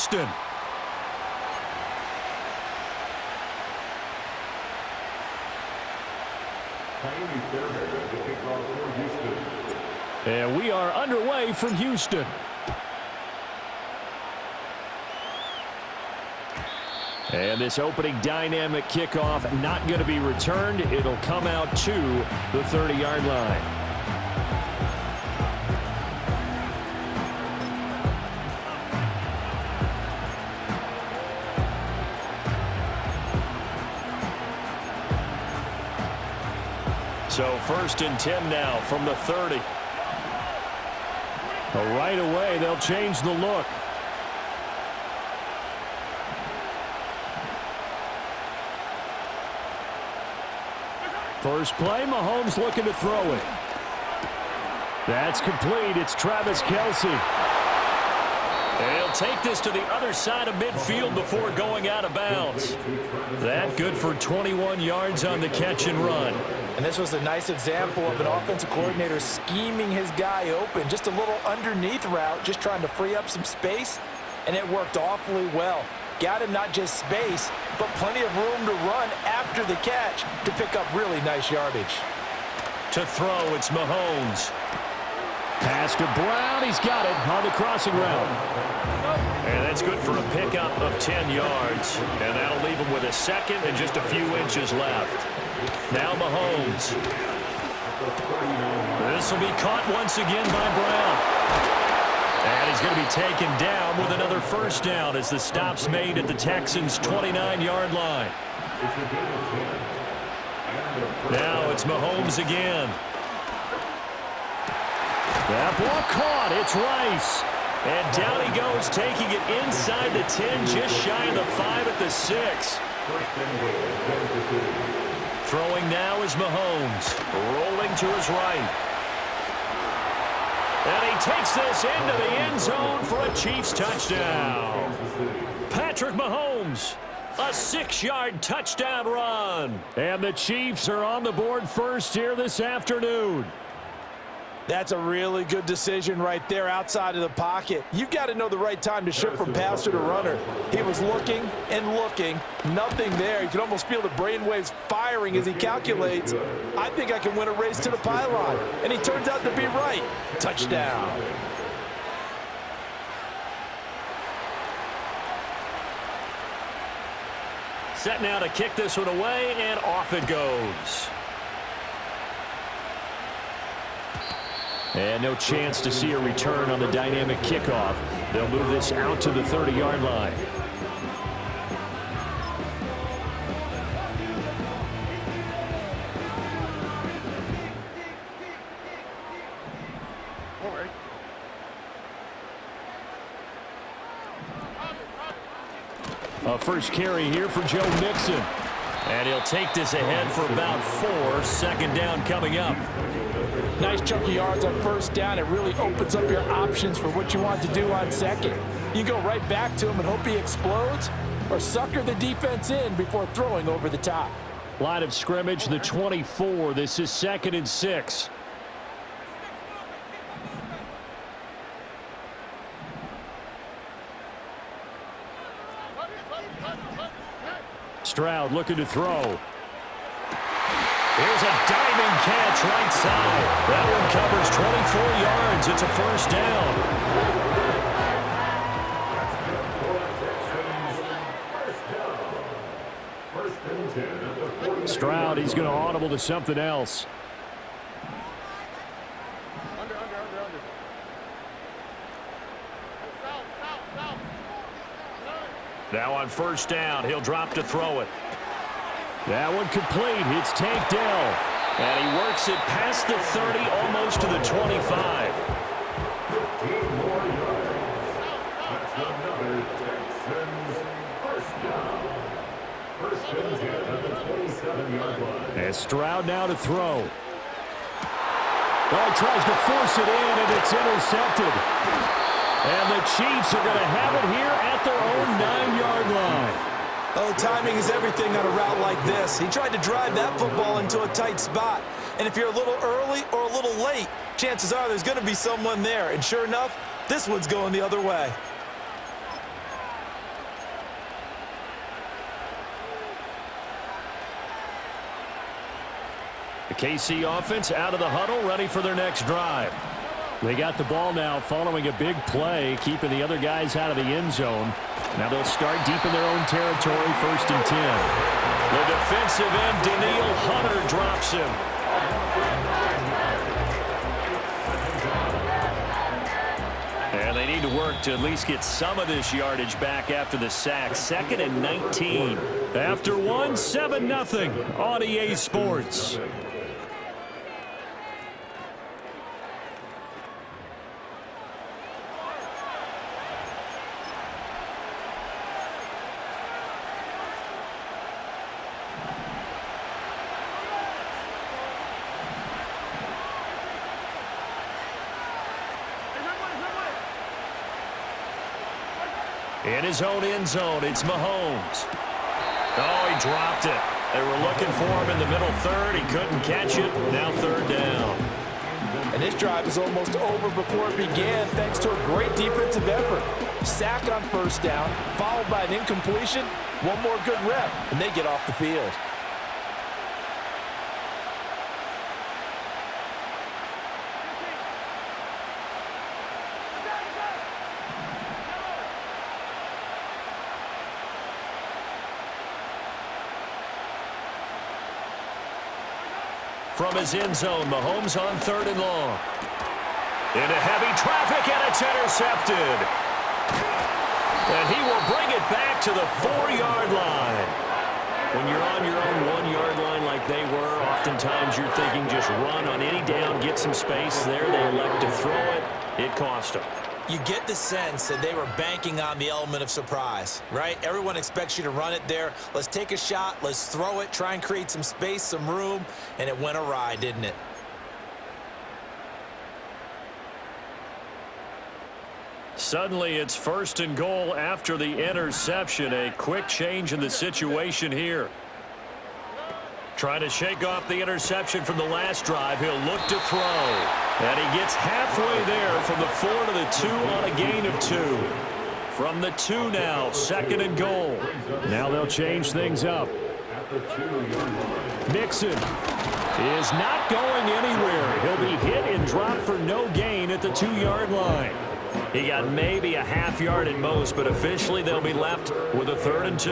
Houston. And we are underway from Houston. And this opening dynamic kickoff not going to be returned. It'll come out to the 30-yard line. So 1st and 10 now from the 30. Right away, they'll change the look. First play, Mahomes looking to throw it. That's complete. It's Travis Kelce. And he'll take this to the other side of midfield before going out of bounds. That good for 21 yards on the catch and run. And this was a nice example of an offensive coordinator scheming his guy open. Just a little underneath route, just trying to free up some space, and it worked awfully well. Got him not just space, but plenty of room to run after the catch to pick up really nice yardage. To throw, it's Mahomes. Pass to Brown. He's got it on the crossing route. And that's good for a pickup of 10 yards. And that'll leave him with a second and just a few inches left. Now Mahomes. This will be caught once again by Brown. And he's going to be taken down with another first down as the stop's made at the Texans' 29-yard line. Now it's Mahomes again. That ball caught. It's Rice. And down he goes, taking it inside the 10, just shy of the 5 at the 6. Throwing now is Mahomes. Rolling to his right. And he takes this into the end zone for a Chiefs touchdown. Patrick Mahomes, a 6-yard touchdown run. And the Chiefs are on the board first here this afternoon. That's a really good decision right there outside of the pocket. You've got to know the right time to shift from passer to runner. He was looking and looking, nothing there. You can almost feel the brainwaves firing as he calculates, I think I can win a race to the pylon. And he turns out to be right. Touchdown. Set now to kick this one away, and off it goes. And no chance to see a return on the dynamic kickoff. They'll move this out to the 30-yard line. A first carry here for Joe Mixon. And he'll take this ahead for about 4. Second down coming up. Nice chunk of yards on first down. It really opens up your options for what you want to do on second. You go right back to him and hope he explodes, or sucker the defense in before throwing over the top. Line of scrimmage, the 24. This is 2nd and 6. Stroud looking to throw. Here's a diving catch right side. That one covers 24 yards. It's a first down. Stroud, he's going to audible to something else. Now on first down, he'll drop to throw it. That one complete. It's Tank Dell. And he works it past the 30, almost to the 25. And Stroud now to throw. Well, he tries to force it in, and it's intercepted. And the Chiefs are going to have it here at their own 9-yard line. Oh, timing is everything on a route like this. He tried to drive that football into a tight spot. And if you're a little early or a little late, chances are there's going to be someone there. And sure enough, this one's going the other way. The KC offense out of the huddle, ready for their next drive. They got the ball now following a big play, keeping the other guys out of the end zone. Now they'll start deep in their own territory, 1st and 10. The defensive end, Daniil Hunter, drops him. And they need to work to at least get some of this yardage back after the sack. 2nd and 19. After one, 7-0 on EA Sports. In his own end zone, it's Mahomes. Oh, he dropped it. They were looking for him in the middle third. He couldn't catch it. Now 3rd down. And this drive is almost over before it began thanks to a great defensive effort. Sack on 1st down, followed by an incompletion. One more good rep, and they get off the field. From his end zone, Mahomes on 3rd and long. Into heavy traffic, and it's intercepted. And he will bring it back to the 4-yard line. When you're on your own 1-yard line like they were, oftentimes you're thinking just run on any down, get some space. There they elect to throw it. It cost them. You get the sense that they were banking on the element of surprise, right? Everyone expects you to run it there. Let's take a shot. Let's throw it. Try and create some space, some room. And it went awry, didn't it? Suddenly, it's 1st and goal after the interception. A quick change in the situation here. Trying to shake off the interception from the last drive. He'll look to throw. And he gets halfway there from the 4 to the 2 on a gain of 2. From the 2 now, 2nd and goal. Now they'll change things up. Mixon is not going anywhere. He'll be hit and dropped for no gain at the 2-yard line. He got maybe a half yard at most, but officially they'll be left with a 3rd and 2.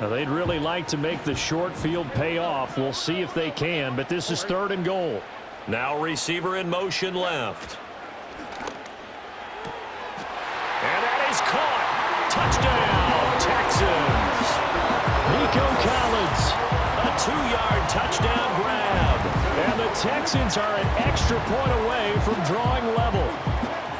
Now, they'd really like to make the short field pay off. We'll see if they can, but this is 3rd and goal. Now receiver in motion left. And that is caught. Touchdown, Texans. Nico Collins, a 2-yard touchdown grab. And the Texans are an extra point away from drawing level.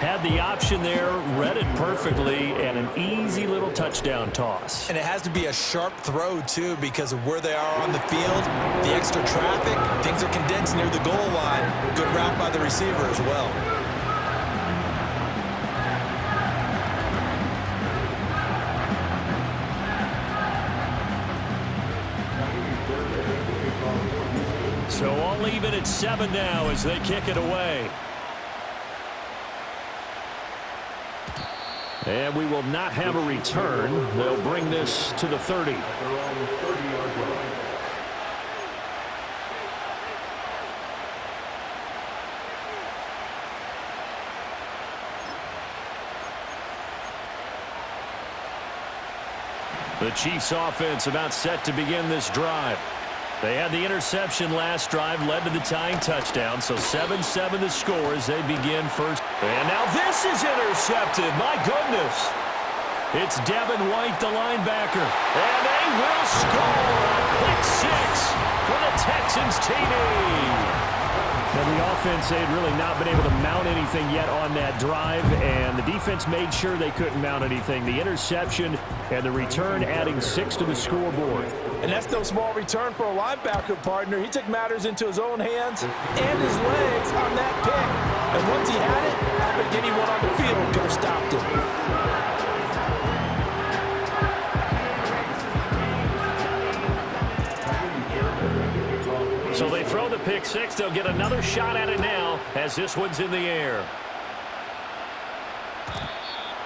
Had the option there, read it perfectly, and an easy little touchdown toss. And it has to be a sharp throw, too, because of where they are on the field, the extra traffic, things are condensed near the goal line. Good route by the receiver as well. So all even at 7 now as they kick it away. And we will not have a return. They'll bring this to the 30. The Chiefs offense about set to begin this drive. They had the interception last drive, led to the tying touchdown, so 7-7 the score as they begin first. And now this is intercepted. My goodness. It's Devin White, the linebacker. And they will score a pick 6 for the Texans TD. And the offense, they had really not been able to mount anything yet on that drive, and the defense made sure they couldn't mount anything. The interception and the return adding 6 to the scoreboard. And that's no small return for a linebacker partner. He took matters into his own hands and his legs on that pick. And once he had it, I think anyone on the field could have stopped him. So they throw the pick 6. They'll get another shot at it now as this one's in the air.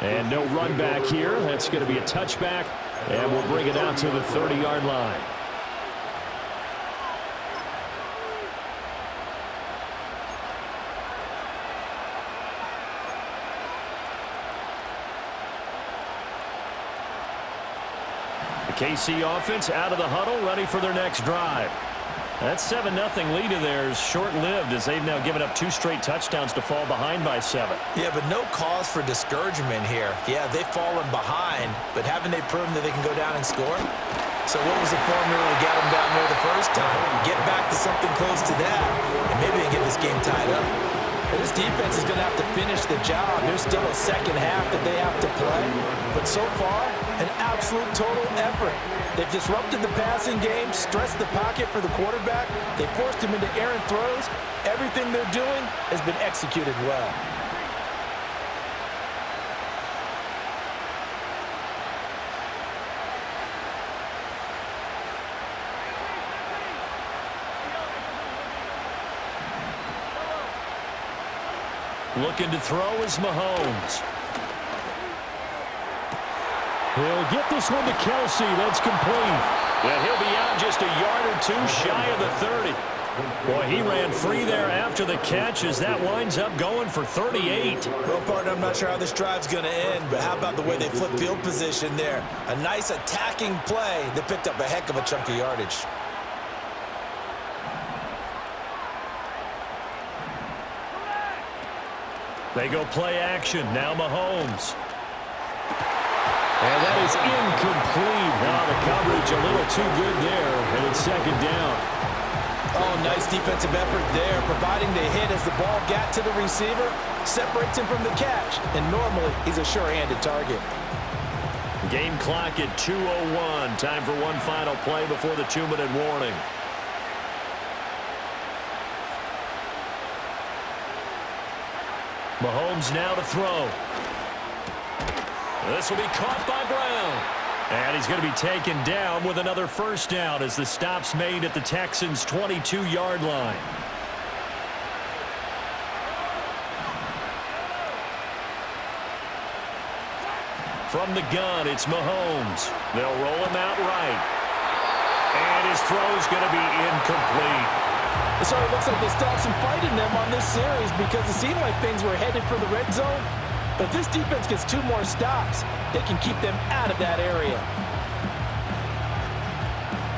And no run back here. That's going to be a touchback. And we'll bring it out to the 30-yard line. KC offense out of the huddle, ready for their next drive. That 7-0 lead of theirs short-lived as they've now given up 2 straight touchdowns to fall behind by 7. Yeah, but no cause for discouragement here. Yeah, they've fallen behind, but haven't they proven that they can go down and score? So what was the formula to get them down there the first time? Get back to something close to that, and maybe they can get this game tied up. This defense is going to have to finish the job. There's still a second half that they have to play. But so far, an absolute total effort. They've disrupted the passing game, stressed the pocket for the quarterback. They forced him into errant throws. Everything they're doing has been executed well. Looking to throw is Mahomes. He'll get this one to Kelsey. That's complete. And he'll be out just a yard or 2 shy of the 30. Boy, he ran free there after the catch as that winds up going for 38. Well, partner, I'm not sure how this drive's going to end, but how about the way they flip field position there? A nice attacking play that picked up a heck of a chunk of yardage. They go play action. Now Mahomes. And that is incomplete. Wow, the coverage a little too good there, and it's second down. Oh, nice defensive effort there, providing the hit as the ball got to the receiver, separates him from the catch, and normally he's a sure-handed target. Game clock at 2:01. Time for one final play before the 2-minute warning. Mahomes now to throw. This will be caught by Brown. And he's going to be taken down with another first down as the stop's made at the Texans' 22-yard line. From the gun, it's Mahomes. They'll roll him out right. And his throw's going to be incomplete. So it looks like they stopped some fight in them on this series because it seemed like things were headed for the red zone. But this defense gets 2 more stops. They can keep them out of that area.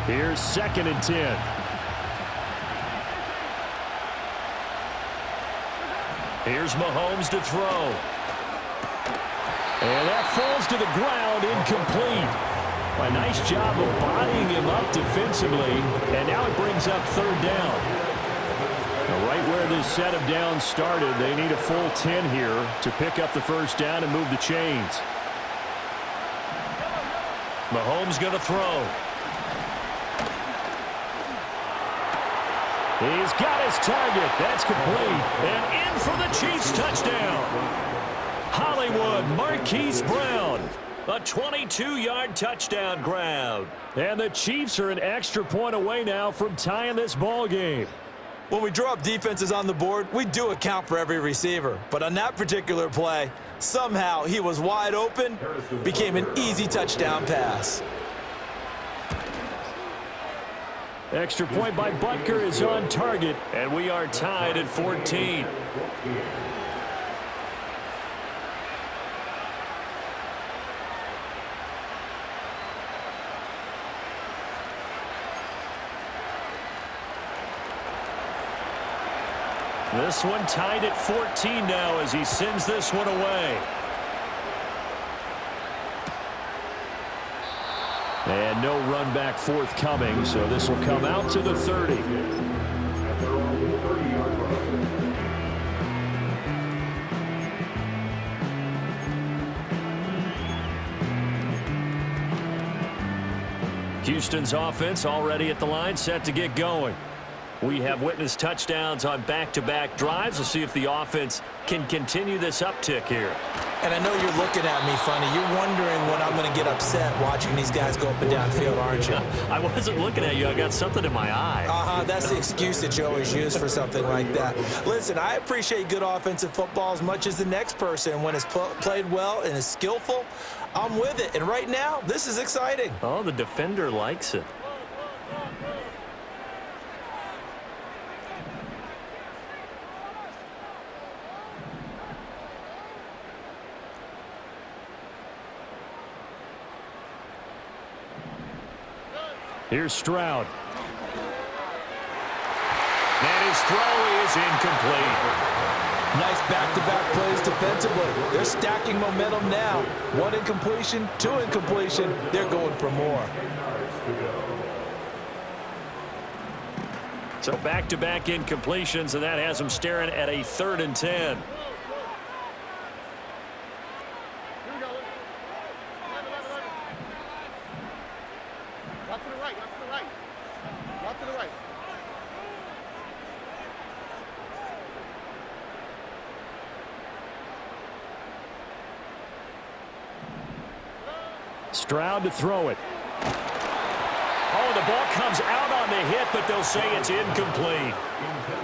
Here's 2nd and 10. Here's Mahomes to throw. And that falls to the ground, incomplete. A nice job of bodying him up defensively. And now it brings up 3rd down. Now, right where this set of downs started, they need a full 10 here to pick up the first down and move the chains. Mahomes going to throw. He's got his target. That's complete. And in for the Chiefs touchdown. Hollywood Marquise Brown. A 22-yard touchdown grab. And the Chiefs are an extra point away now from tying this ball game. When we draw up defenses on the board, we do account for every receiver. But on that particular play, somehow he was wide open, became an easy touchdown pass. Extra point by Butker is on target, and we are tied at 14. This one tied at 14 now as he sends this one away. And no run back forthcoming, so this will come out to the 30. Houston's offense already at the line, set to get going. We have witnessed touchdowns on back-to-back drives. We'll see if the offense can continue this uptick here. And I know you're looking at me funny. You're wondering when I'm going to get upset watching these guys go up and down field, aren't you? I wasn't looking at you. I got something in my eye. That's the excuse that you always use for something like that. Listen, I appreciate good offensive football as much as the next person. When it's played well and is skillful, I'm with it. And right now, this is exciting. Oh, the defender likes it. Here's Stroud. And his throw is incomplete. Nice back-to-back plays defensively. They're stacking momentum now. 1 incompletion, 2 incompletion. They're going for more. So back-to-back incompletions, and that has them staring at a 3rd and 10. Stroud to throw it. Oh, the ball comes out on the hit, but they'll say it's incomplete.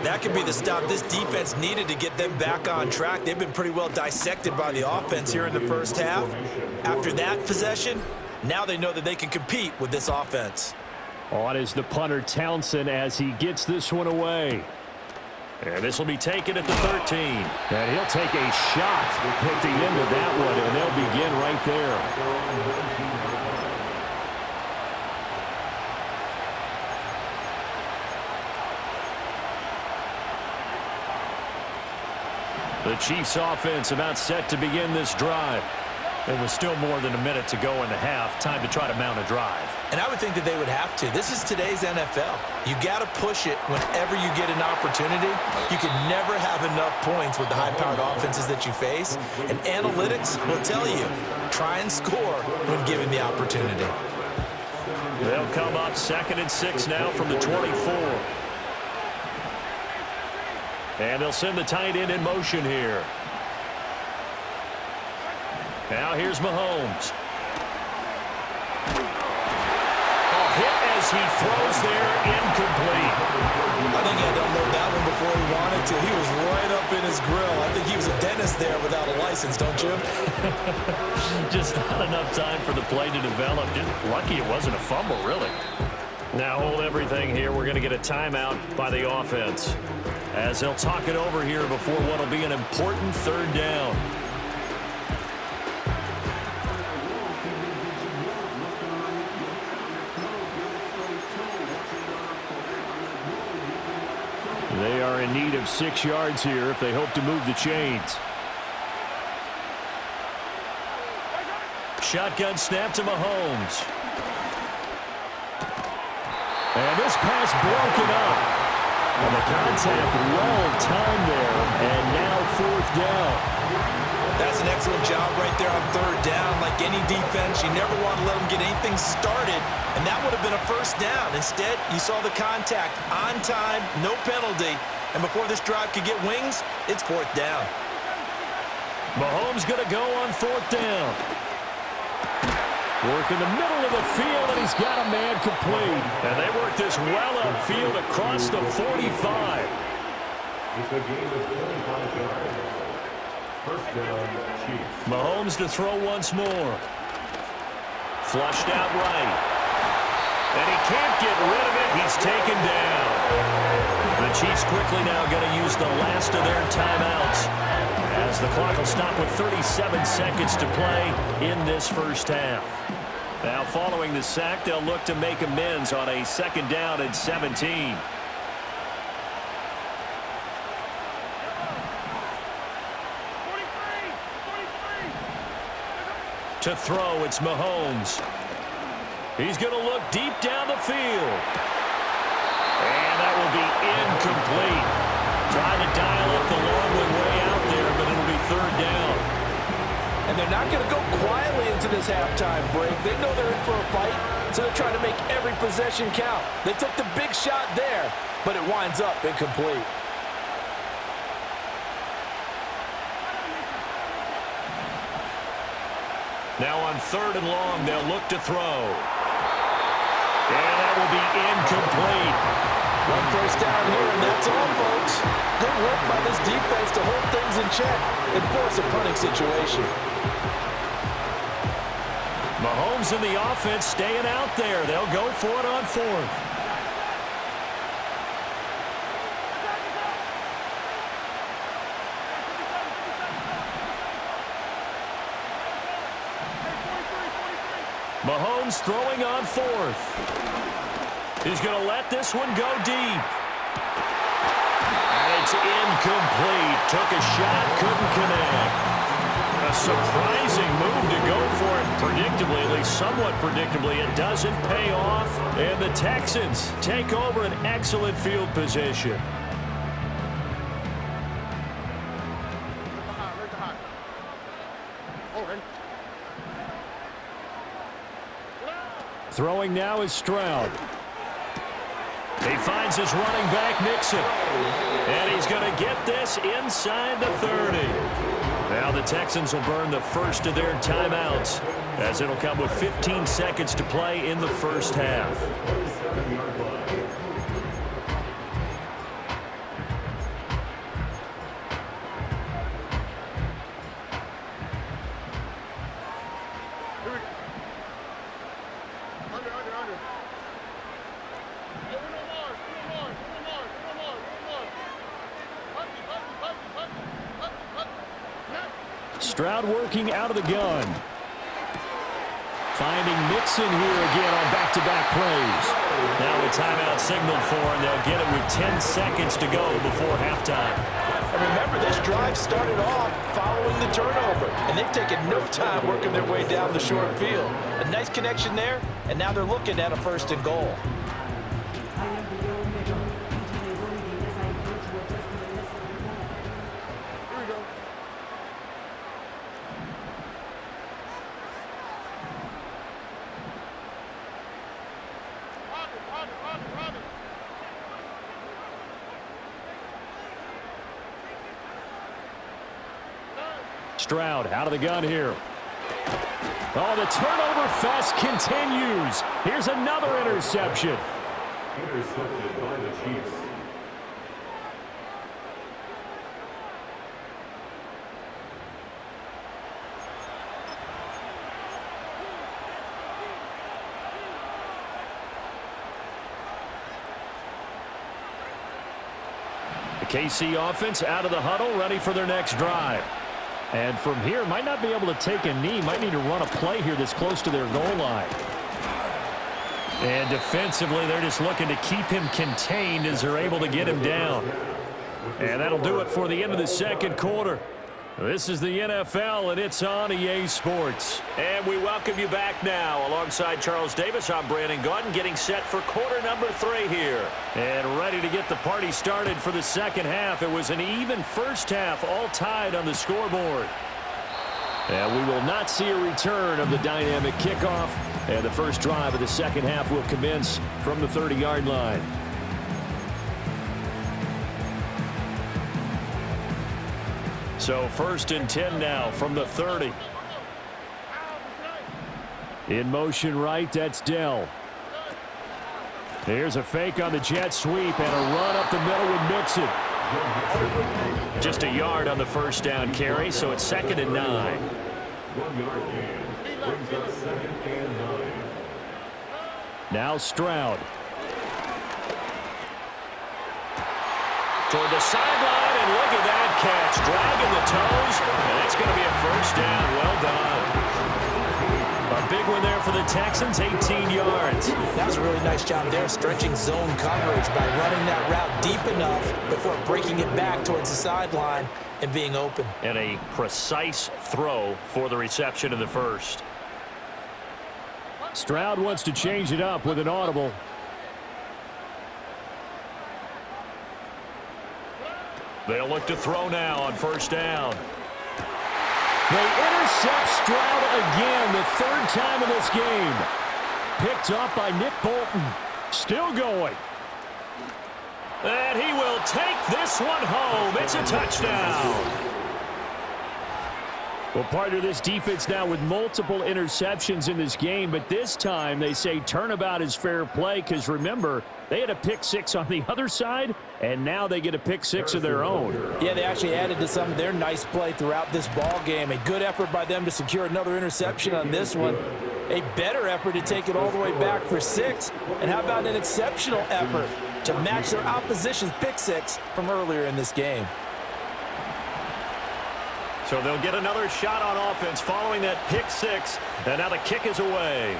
That could be the stop this defense needed to get them back on track. They've been pretty well dissected by the offense here in the first half. After that possession, now they know that they can compete with this offense. On is the punter Townsend as he gets this one away. And this will be taken at the 13. And he'll take a shot at the end of that one, and they'll begin right there. The Chiefs offense about set to begin this drive. There was still more than a minute to go in the half. Time to try to mount a drive. And I would think that they would have to. This is today's NFL. You got to push it whenever you get an opportunity. You can never have enough points with the high-powered offenses that you face. And analytics will tell you, try and score when given the opportunity. They'll come up 2nd and 6 now from the 24. And they'll send the tight end in motion here. Now here's Mahomes. A hit as he throws there, incomplete. I think he had to unload that one before he wanted to. He was right up in his grill. I think he was a dentist there without a license, don't you? Just not enough time for the play to develop. Just lucky it wasn't a fumble, really. Now hold everything here. We're going to get a timeout by the offense, as they'll talk it over here before what will be an important 3rd down. They are in need of 6 yards here if they hope to move the chains. Shotgun snap to Mahomes. And this pass broken up. And the contact well timed there, and now 4th down. That's an excellent job right there on 3rd down. Like any defense, you never want to let them get anything started, and that would have been a 1st down. Instead, you saw the contact on time, no penalty, and before this drive could get wings, it's 4th down. Mahomes going to go on 4th down. Work in the middle of the field, and he's got a man complete. And they work this well upfield across the 45. It's a game of 25 yards. 1st down, Chiefs. Mahomes to throw once more. Flushed out right. And he can't get rid of it. He's taken down. The Chiefs quickly now going to use the last of their timeouts, as the clock will stop with 37 seconds to play in this first half. Now following the sack, they'll look to make amends on a 2nd down and 17. To throw, it's Mahomes. He's going to look deep down the field. And that will be incomplete. Trying to dial up the long way out there, but it'll be 3rd down. And they're not going to go quietly into this halftime break. They know they're in for a fight, so they're trying to make every possession count. They took the big shot there, but it winds up incomplete. Now on 3rd and long, they'll look to throw. And that will be incomplete. 1 first down here, and that's all, folks. Good work by this defense to hold things in check and force a punting situation. Mahomes and the offense staying out there. They'll go for it on 4th. Mahomes throwing on 4th. He's going to let this one go deep. And it's incomplete. Took a shot, couldn't connect. A surprising move to go for it. Predictably, at least somewhat predictably, it doesn't pay off. And the Texans take over an excellent field position. Throwing now is Stroud. He finds his running back, Mixon. And he's going to get this inside the 30. Now the Texans will burn the first of their timeouts, as it'll come with 15 seconds to play in the first half. Stroud working out of the gun. Finding Mixon here again on back-to-back plays. Now a timeout signaled for, and they'll get it with 10 seconds to go before halftime. And remember, this drive started off following the turnover, and they've taken no time working their way down the short field. A nice connection there, and now they're looking at a first and goal. Stroud out of the gun here. Oh, the turnover fest continues. Here's another interception. Intercepted by the Chiefs. The KC offense out of the huddle, ready for their next drive. And from here, might not be able to take a knee. Might need to run a play here that's close to their goal line. And defensively, they're just looking to keep him contained as they're able to get him down. And that'll do it for the end of the second quarter. This is the NFL, and it's on EA Sports. And we welcome you back now. Alongside Charles Davis, I'm Brandon Gordon, getting set for quarter number 3 here. And ready to get the party started for the second half. It was an even first half, all tied on the scoreboard. And we will not see a return of the dynamic kickoff. And the first drive of the second half will commence from the 30-yard line. So first and 10 now from the 30. In motion right, that's Dell. Here's a fake on the jet sweep and a run up the middle with Mixon. Just a yard on the first down carry, so it's 2nd and 9. 1 yard gain brings up 2nd and 9. Now Stroud. Toward the sideline, and look at that catch. Dragging the toes, and that's going to be a first down. Well done. A big one there for the Texans, 18 yards. That was a really nice job there, stretching zone coverage by running that route deep enough before breaking it back towards the sideline and being open. And a precise throw for the reception in the first. Stroud wants to change it up with an audible. They'll look to throw now on first down. They intercept Stroud again, the 3rd time in this game. Picked up by Nick Bolton. Still going. And he will take this one home. It's a touchdown. Well, partner, this defense now with multiple interceptions in this game, but this time they say turnabout is fair play because, remember, they had a pick 6 on the other side, and now they get a pick 6 of their own. Yeah, they actually added to some of their nice play throughout this ball game. A good effort by them to secure another interception on this one. A better effort to take it all the way back for 6. And how about an exceptional effort to match their opposition's pick 6 from earlier in this game? So they'll get another shot on offense following that pick 6, and now the kick is away.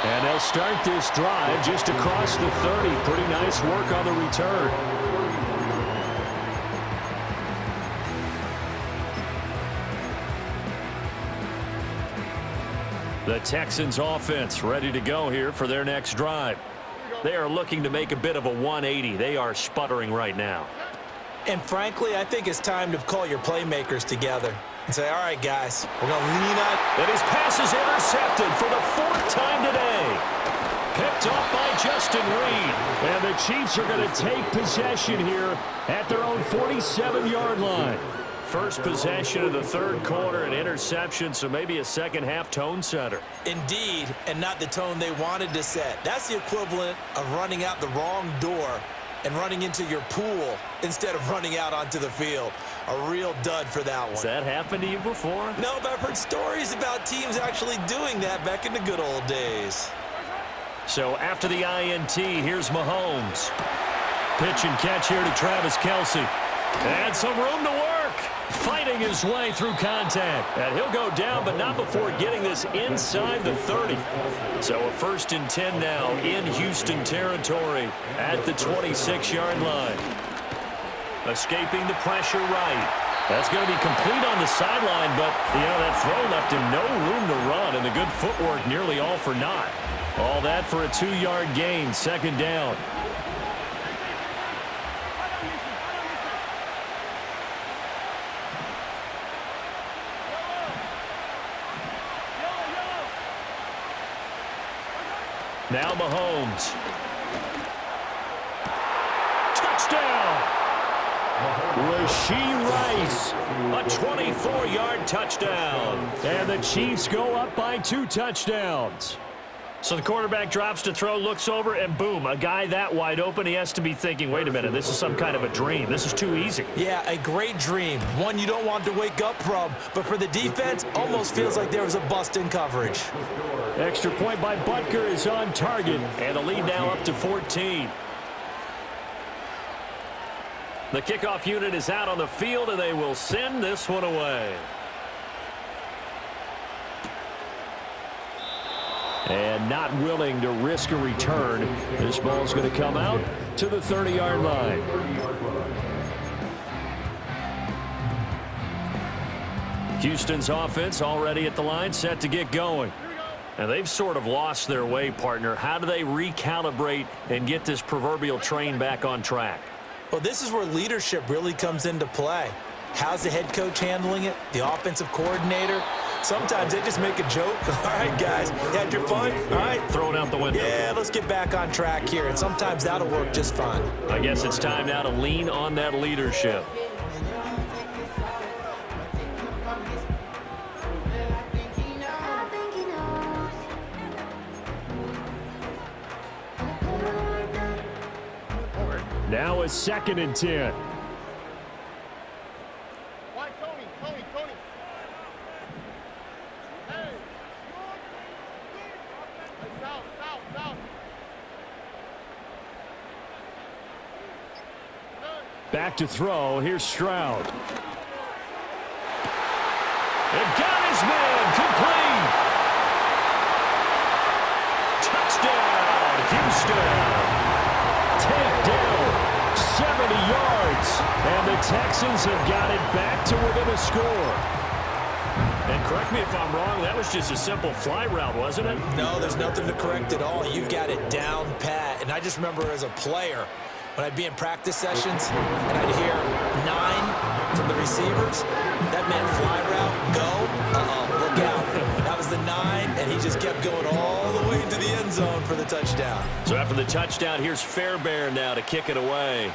And they'll start this drive just across the 30. Pretty nice work on the return. The Texans offense ready to go here for their next drive. They are looking to make a bit of a 180. They are sputtering right now. And frankly, I think it's time to call your playmakers together and say, all right, guys, we're going to lean on. And his pass is intercepted for the 4th time today. Picked up by Justin Reed. And the Chiefs are going to take possession here at their own 47-yard line. First possession of the 3rd quarter, an interception, so maybe a second-half tone setter. Indeed, and not the tone they wanted to set. That's the equivalent of running out the wrong door and running into your pool instead of running out onto the field. A real dud for that one. Has that happened to you before? No, but I've heard stories about teams actually doing that back in the good old days. So after the INT, here's Mahomes. Pitch and catch here to Travis Kelce. And some room to work. Fighting his way through contact. And he'll go down, but not before getting this inside the 30. So a 1st and 10 now in Houston territory at the 26-yard line. Escaping the pressure right. That's going to be complete on the sideline, but, that throw left him no room to run, and the good footwork nearly all for naught. All that for a 2-yard gain, 2nd down. Now Mahomes. Touchdown! Rashee Rice, a 24-yard touchdown. And the Chiefs go up by 2 touchdowns. So the quarterback drops to throw, looks over, and boom, a guy that wide open, he has to be thinking, wait a minute, this is some kind of a dream. This is too easy. Yeah, a great dream. One you don't want to wake up from. But for the defense, almost feels like there was a bust in coverage. Extra point by Butker is on target, and the lead now up to 14. The kickoff unit is out on the field, and they will send this one away. And not willing to risk a return. This ball's going to come out to the 30-yard line. Houston's offense already at the line, set to get going. And they've sort of lost their way, partner. How do they recalibrate and get this proverbial train back on track? Well, this is where leadership really comes into play. How's the head coach handling it? The offensive coordinator? Sometimes they just make a joke. All right, guys, had your fun? All right. Throw it out the window. Yeah, let's get back on track here. And sometimes that'll work just fine. I guess it's time now to lean on that leadership. Now a 2nd and 10. Tony. Hey. South. Back to throw. Here's Stroud. And got his man. Complete. Touchdown, Houston. Takedown, 70 yards. And the Texans have got it back to within a score. And correct me if I'm wrong, that was just a simple fly route, wasn't it? No, there's nothing to correct at all. You've got it down pat. And I just remember as a player, when I'd be in practice sessions and I'd hear 9 from the receivers, that meant fly route, go, look out. That was the 9, and he just kept going all the way into the end zone for the touchdown. So after the touchdown, here's Fairbairn now to kick it away.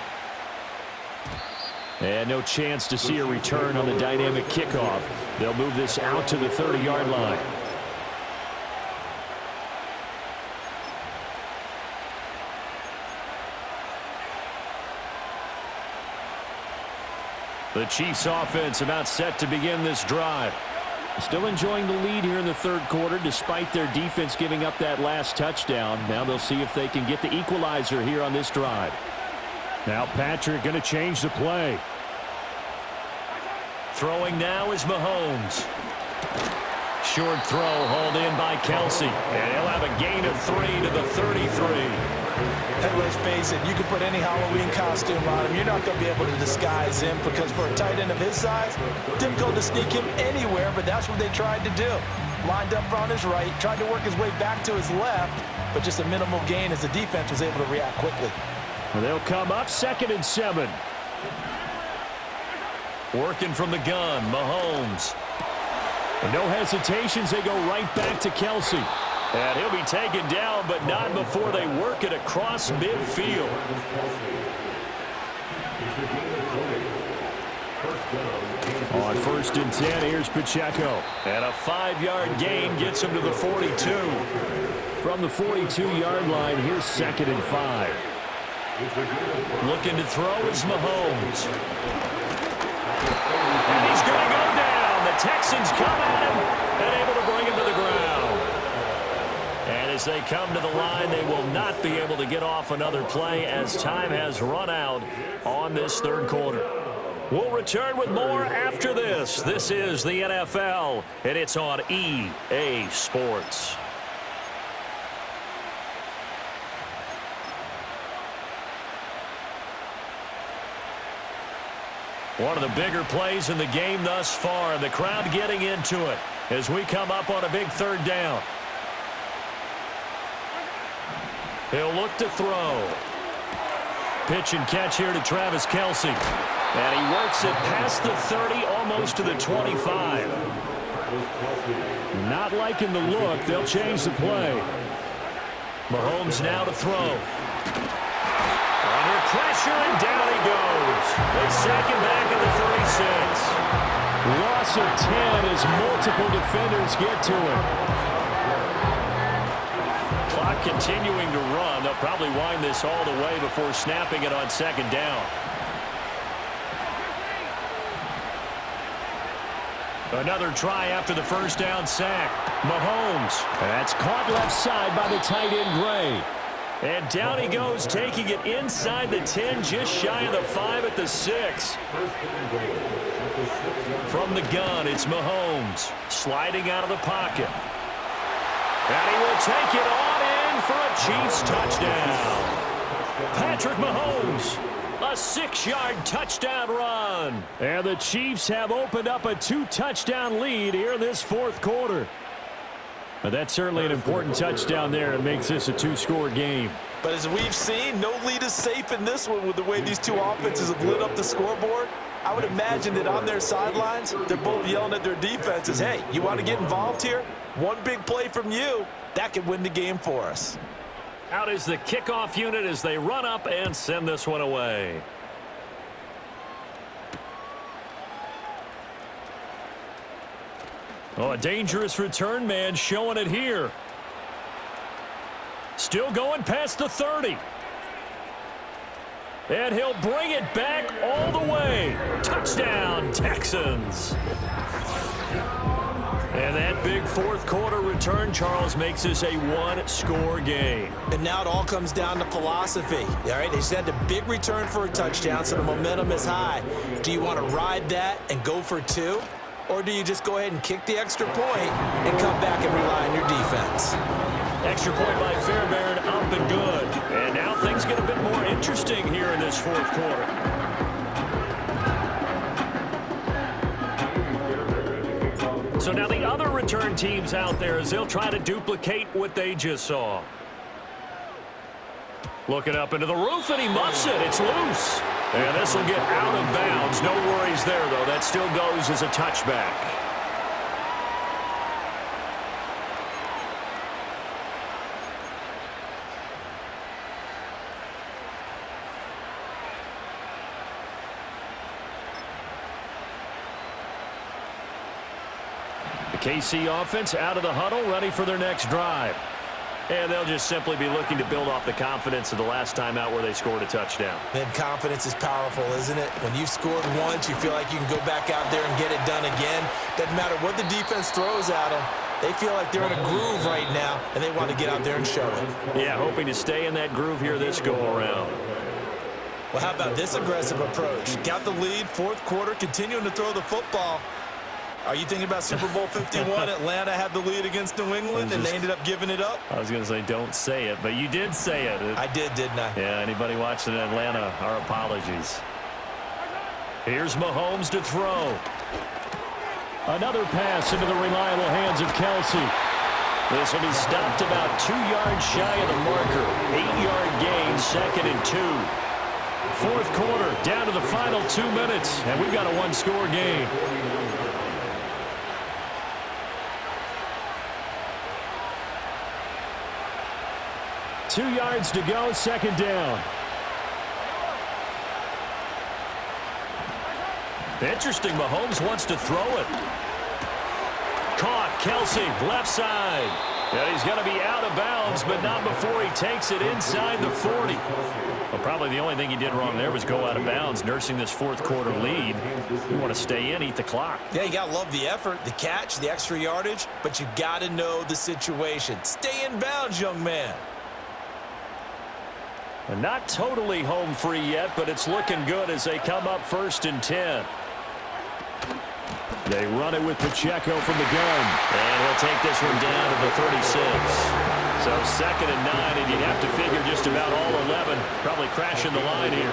And no chance to see a return on the dynamic kickoff. They'll move this out to the 30-yard line. The Chiefs offense about set to begin this drive. Still enjoying the lead here in the 3rd quarter despite their defense giving up that last touchdown. Now they'll see if they can get the equalizer here on this drive. Now Patrick going to change the play. Throwing now is Mahomes. Short throw hauled in by Kelsey. And he'll have a gain of 3 to the 33. And let's face it, you can put any Halloween costume on him. You're not going to be able to disguise him because for a tight end of his size, difficult to sneak him anywhere, but that's what they tried to do. Lined up on his right, tried to work his way back to his left, but just a minimal gain as the defense was able to react quickly. And they'll come up 2nd and 7. Working from the gun, Mahomes. And no hesitations, they go right back to Kelsey. And he'll be taken down, but not before they work it across midfield. On 1st and 10, here's Pacheco. And a 5-yard gain gets him to the 42. From the 42-yard line, here's 2nd and 5. Looking to throw is Mahomes. And he's going to go down. The Texans come at him and able to bring him to the ground. And as they come to the line, they will not be able to get off another play as time has run out on this 3rd quarter. We'll return with more after this. This is the NFL, and it's on EA Sports. One of the bigger plays in the game thus far, and the crowd getting into it as we come up on a big 3rd down. He'll look to throw. Pitch and catch here to Travis Kelsey. And he works it past the 30, almost to the 25. Not liking the look. They'll change the play. Mahomes now to throw. Under pressure, and down he goes. They sack him back at the 36. Loss of 10 as multiple defenders get to him. Clock continuing to run. They'll probably wind this all the way before snapping it on 2nd down. Another try after the 1st down sack. Mahomes. That's caught left side by the tight end Gray. And down he goes, taking it inside the 10, just shy of the 5 at the 6. From the gun, it's Mahomes. Sliding out of the pocket. And he will take it on in for a Chiefs touchdown. Patrick Mahomes. A 6-yard touchdown run. And the Chiefs have opened up a 2-touchdown lead here in this 4th quarter. But that's certainly an important touchdown there. It makes this a 2-score game. But as we've seen, no lead is safe in this one with the way these two offenses have lit up the scoreboard. I would imagine that on their sidelines, they're both yelling at their defenses, hey, you want to get involved here? One big play from you, that could win the game for us. Out is the kickoff unit as they run up and send this one away. Oh, a dangerous return man showing it here. Still going past the 30. And he'll bring it back all the way. Touchdown, Texans. And that big 4th quarter return, Charles, makes this a 1-score game. And now it all comes down to philosophy. All right, they just had a big return for a touchdown, so the momentum is high. Do you want to ride that and go for 2? Or do you just go ahead and kick the extra point and come back and rely on your defense? Extra point by Fairbairn, up and good. And now things get a bit more interesting here in this 4th quarter. So now the other return teams out there as they'll try to duplicate what they just saw. Looking up into the roof, and he muffs it. It's loose. And this will get out of bounds. No worries there, though. That still goes as a touchback. The KC offense out of the huddle, ready for their next drive. And they'll just simply be looking to build off the confidence of the last time out where they scored a touchdown. Then confidence is powerful, isn't it? When you've scored once, you feel like you can go back out there and get it done again. Doesn't matter what the defense throws at them. They feel like they're in a groove right now, and they want to get out there and show it. Yeah, hoping to stay in that groove here this go-around. Well, how about this aggressive approach? Got the lead, 4th quarter, continuing to throw the football. Are you thinking about Super Bowl 51? Atlanta had the lead against New England, and they ended up giving it up? I was going to say don't say it, but you did say it. I did, didn't I? Yeah, anybody watching Atlanta, our apologies. Here's Mahomes to throw. Another pass into the reliable hands of Kelsey. This will be stopped about 2 yards shy of the marker. 8-yard gain, 2nd and 2. Fourth quarter, down to the final 2 minutes, and we've got a one-score game. Two yards to go, 2nd down. Interesting, Mahomes wants to throw it. Caught, Kelsey, left side. And he's going to be out of bounds, but not before he takes it inside the 40. Well, probably the only thing he did wrong there was go out of bounds, nursing this fourth quarter lead. You want to stay in, eat the clock. Yeah, you got to love the effort, the catch, the extra yardage, but you got to know the situation. Stay in bounds, young man. And not totally home free yet, but it's looking good as they come up 1st and 10. They run it with Pacheco from the gun. And he'll take this one down to the 36. So 2nd and 9, and you'd have to figure just about all 11 probably crashing the line here.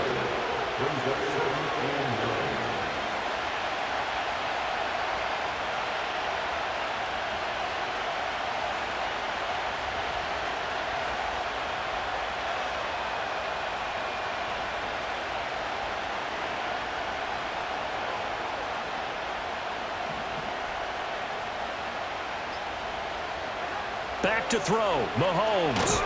Back to throw, Mahomes.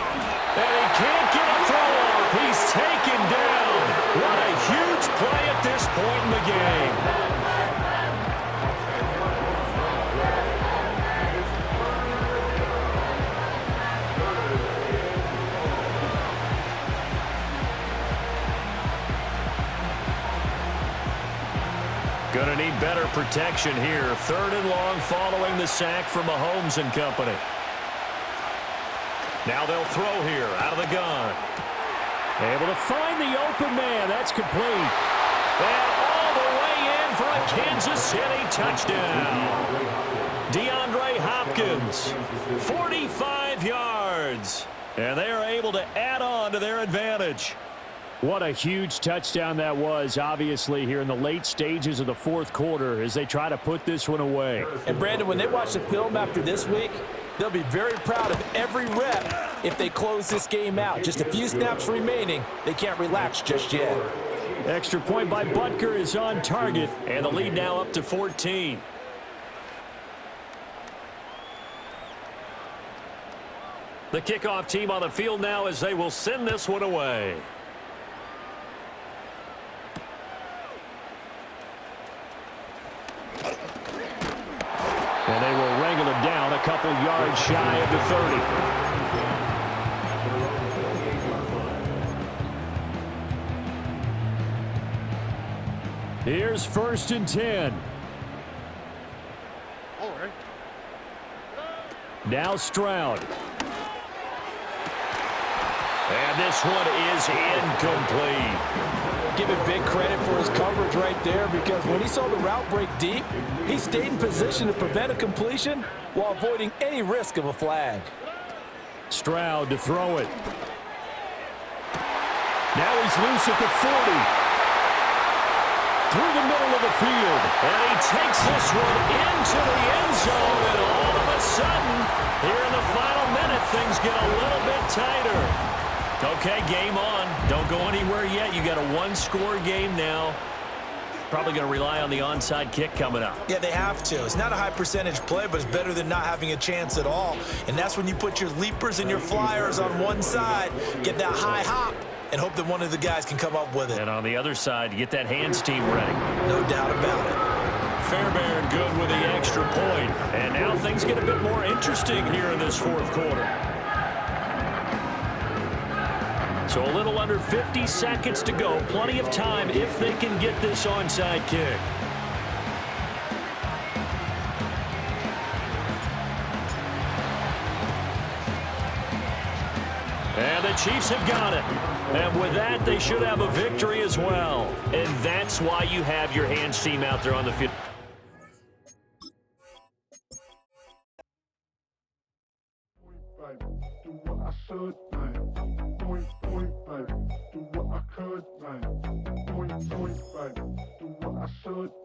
And he can't get a throw off. He's taken down. What a huge play at this point in the game. Gonna need better protection here. 3rd and long following the sack from Mahomes and company. Now they'll throw here out of the gun. Able to find the open man. That's complete. And all the way in for a Kansas City touchdown. DeAndre Hopkins, 45 yards. And they are able to add on to their advantage. What a huge touchdown that was, obviously, here in the late stages of the fourth quarter as they try to put this one away. And, Brandon, when they watch the film after this week, they'll be very proud of every rep if they close this game out. Just a few snaps remaining. They can't relax just yet. Extra point by Butker is on target, and the lead now up to 14. The kickoff team on the field now as they will send this one away. And they will wrangle it down a couple yards shy of the 30. Here's 1st and 10. All right. Now Stroud. And this one is incomplete. Give him big credit for his coverage right there, because when he saw the route break deep, he stayed in position to prevent a completion while avoiding any risk of a flag. Stroud to throw it. Now he's loose at the 40. Through the middle of the field. And he takes this one into the end zone. And all of a sudden, here in the final minute, things get a little bit tighter. Okay, game on. Don't go anywhere yet. You got a one-score game now. Probably going to rely on the onside kick coming up. Yeah, they have to. It's not a high percentage play, but it's better than not having a chance at all. And that's when you put your leapers and your flyers on one side, get that high hop, and hope that one of the guys can come up with it. And on the other side, you get that hands team ready. No doubt about it. Fairbairn good with the extra point. And now things get a bit more interesting here in this fourth quarter. So a little under 50 seconds to go. Plenty of time if they can get this onside kick. And the Chiefs have got it. And with that, they should have a victory as well. And that's why you have your hands team out there on the field. baby. Do what I should, baby. Point, point, baby. Do what I could, baby. Point, point, baby. Do what I should, baby.